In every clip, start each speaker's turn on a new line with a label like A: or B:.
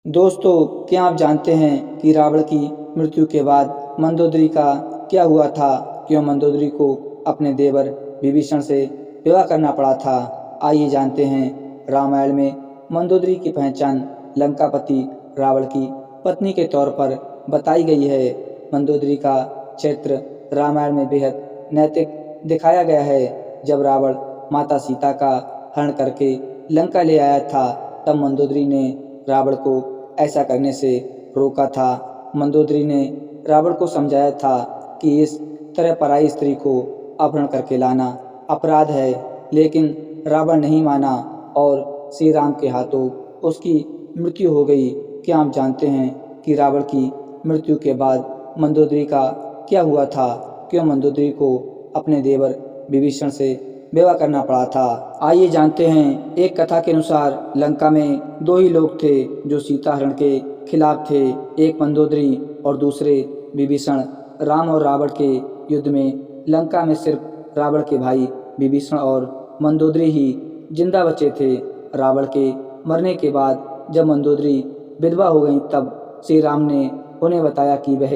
A: दोस्तों, क्या आप जानते हैं कि रावण की मृत्यु के बाद मंदोदरी का क्या हुआ था? क्यों मंदोदरी को अपने देवर विभीषण से विवाह करना पड़ा था? आइए जानते हैं। रामायण में मंदोदरी की पहचान लंकापति रावण की पत्नी के तौर पर बताई गई है। मंदोदरी का चरित्र रामायण में बेहद नैतिक दिखाया गया है। जब रावण माता सीता का हरण करके लंका ले आया था, तब मंदोदरी ने रावण को ऐसा करने से रोका था। मंदोदरी ने रावण को समझाया था कि इस तरह पराई स्त्री को अपहरण करके लाना अपराध है, लेकिन रावण नहीं माना और श्री राम के हाथों उसकी मृत्यु हो गई। क्या आप जानते हैं कि रावण की मृत्यु के बाद मंदोदरी का क्या हुआ था? क्यों मंदोदरी को अपने देवर विभीषण से विवाह करना पड़ा था? आइए जानते हैं। एक कथा के अनुसार लंका में दो ही लोग थे जो सीता हरण के खिलाफ थे, एक मंदोदरी और दूसरे विभीषण। राम और रावण के युद्ध में लंका में सिर्फ रावण के भाई विभीषण और मंदोदरी ही जिंदा बचे थे। रावण के मरने के बाद जब मंदोदरी विधवा हो गई, तब श्री राम ने उन्हें बताया कि वह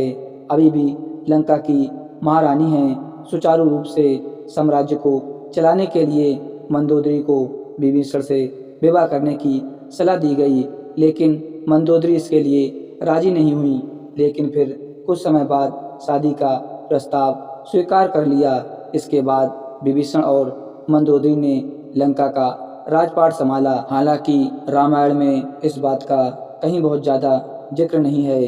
A: अभी भी लंका की महारानी हैं। सुचारू रूप से साम्राज्य को चलाने के लिए मंदोदरी को विभीषण से विवाह करने की सलाह दी गई, लेकिन मंदोदरी इसके लिए राजी नहीं हुई। लेकिन फिर कुछ समय बाद शादी का प्रस्ताव स्वीकार कर लिया। इसके बाद विभीषण और मंदोदरी ने लंका का राजपाट संभाला। हालांकि रामायण में इस बात का कहीं बहुत ज़्यादा जिक्र नहीं है।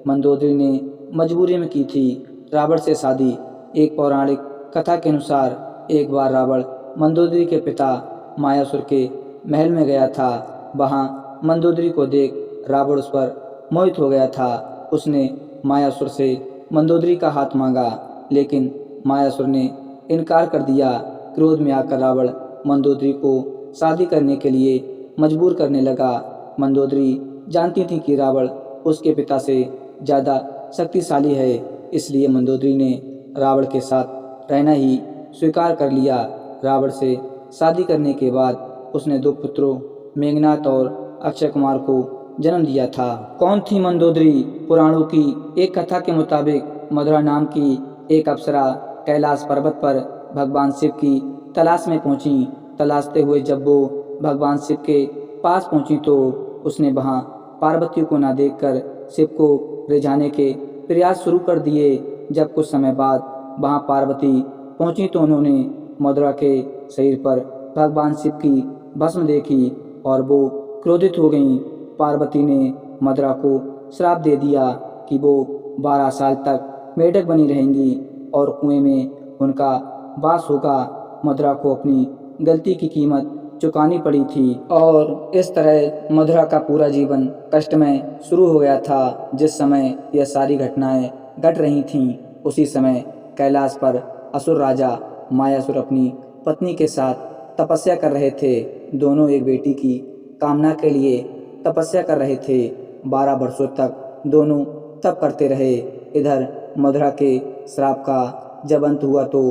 A: मंदोदरी ने मजबूरी में की थी रावण से शादी। एक पौराणिक कथा के अनुसार एक बार रावण मंदोदरी के पिता मायासुर के महल में गया था। वहाँ मंदोदरी को देख रावण उस पर मोहित हो गया था। उसने मायासुर से मंदोदरी का हाथ मांगा, लेकिन मायासुर ने इनकार कर दिया। क्रोध में आकर रावण मंदोदरी को शादी करने के लिए मजबूर करने लगा। मंदोदरी जानती थी कि रावण उसके पिता से ज़्यादा शक्तिशाली है, इसलिए मंदोदरी ने रावण के साथ रहना ही स्वीकार कर लिया। रावण से शादी करने के बाद उसने दो पुत्रों मेघनाथ और अक्षय कुमार को जन्म दिया था। कौन थी मंदोदरी? पुराणों की एक कथा के मुताबिक मधुरा नाम की एक अप्सरा कैलाश पर्वत पर भगवान शिव की तलाश में पहुंची। तलाशते हुए जब वो भगवान शिव के पास पहुंची, तो उसने वहां पार्वती को ना देखकर शिव को रिझाने के प्रयास शुरू कर दिए। जब कुछ समय बाद वहां पार्वती पहुंची, तो उन्होंने मधुरा के शरीर पर भगवान शिव की भस्म देखी और वो क्रोधित हो गईं। पार्वती ने मधुरा को श्राप दे दिया कि वो 12 साल तक मेढक बनी रहेंगी और कुएं में उनका वास होगा। मधुरा को अपनी गलती की कीमत चुकानी पड़ी थी और इस तरह मधुरा का पूरा जीवन कष्टमय शुरू हो गया था। जिस समय यह सारी घटनाएं घट रही थीं, उसी समय कैलाश पर असुर राजा मायासुर अपनी पत्नी के साथ तपस्या कर रहे थे। दोनों एक बेटी की कामना के लिए तपस्या कर रहे थे। 12 वर्षों तक दोनों तप करते रहे। इधर मधुरा के श्राप का जब अंत हुआ, तो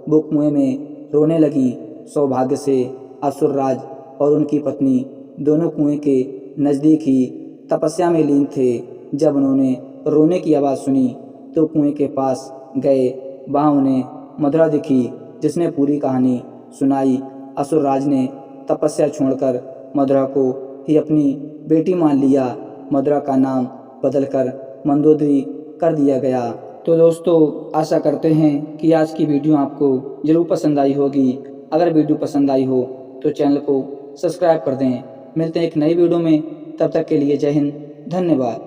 A: वो कुएं में रोने लगी। सौभाग्य से असुरराज और उनकी पत्नी दोनों कुएं के नज़दीक ही तपस्या में लीन थे। जब उन्होंने रोने की आवाज़ सुनी, तो कुएं के पास गए। वहाँ उन्हें मधुरा दिखी, जिसने पूरी कहानी सुनाई। असुरराज ने तपस्या छोड़कर मधुरा को ही अपनी बेटी मान लिया। मधुरा का नाम बदलकर मंदोदरी कर दिया गया। तो दोस्तों, आशा करते हैं कि आज की वीडियो आपको ज़रूर पसंद आई होगी। अगर वीडियो पसंद आई हो तो चैनल को सब्सक्राइब कर दें। मिलते हैं एक नई वीडियो में, तब तक के लिए जय हिंद, धन्यवाद।